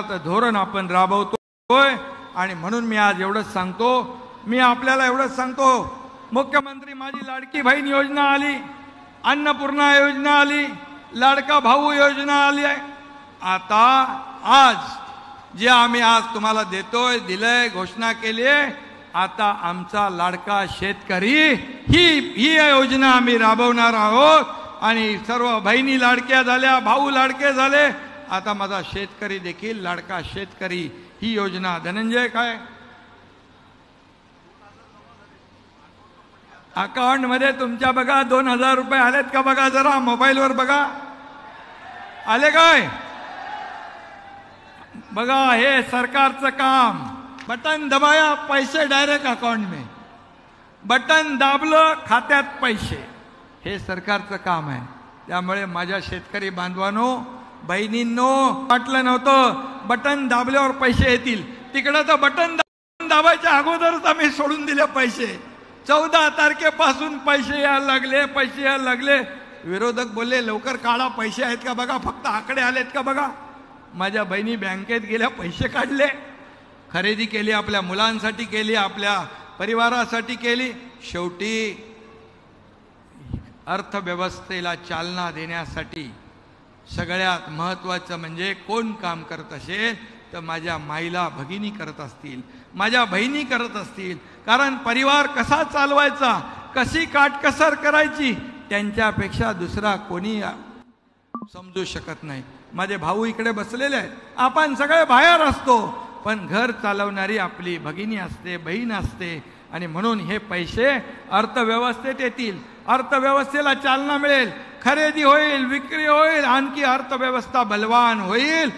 धोरण आपण राबवतोय आणि म्हणून मी आज एवढंच सांगतो, मी आपल्याला एवढंच सांगतो, मुख्यमंत्री माझी लाडकी बहीण योजना आली, अन्नपूर्णा योजना आली, लाडका भाऊ योजना आली आहे। आता आज जे आम्ही आज तुम्हाला देतोय, दिलंय, घोषणा केली आहे, आता आमचा लाडका शेतकरी ही योजना आम्ही राबवणार आहोत आणि सर्व बहिणी लाडक्या झाल्या, भाऊ लाडके झाले, आता माझा शेतकरी देखील लाडका शेतकरी ही योजना। धनंजय काय अकाउंट मध्ये तुमच्या बघा 2000 रुपये आलेत का बघा, जरा मोबाईलवर बघा, आले काय बघा। हे सरकारचं काम, बटन दबाया पैसे डायरेक्ट अकाउंट में, बटन दाबलं खात्यात पैसे, हे सरकारचं काम आहे। त्यामुळे माझ्या शेतकरी बांधवांनो, बहिणींनो, वाटलं नव्हतं बटन दाबल्यावर पैसे येतील, तिकडं तर बटन दाबायच्या अगोदरच आम्ही सोडून दिले पैसे। 14 तारखेपासून पैसे यायला लागले, पैसे यायला लागले। विरोधक बोलले लवकर काढा, पैसे आहेत का बघा, फक्त आकडे आलेत का बघा। माझ्या बहिणी बँकेत गेल्या, पैसे काढले, खरेदी केली, आपल्या मुलांसाठी केली, आपल्या परिवारासाठी केली। शेवटी अर्थव्यवस्थेला चालना देण्यासाठी सगळ्यात महत्त्वाचं म्हणजे कोण काम करत असेल तर माझ्या माईला भगिनी करत असतील, माझ्या बहिणी करत असतील। कारण परिवार कसा चालवायचा, कशी काटकसर करायची, त्यांच्यापेक्षा दुसरा कोणी समजू शकत नाही। माझे भाऊ इकडे बसलेले आहेत, आपण सगळे बाहेर असतो, पण घर चालवणारी आपली भगिनी असते, बहीण असते। आणि म्हणून हे पैसे अर्थव्यवस्थेत येतील, अर्थव्यवस्थेला चालना मिळेल, खरेदी होईल, विक्री होईल, आणखी अर्थव्यवस्था बलवान होईल।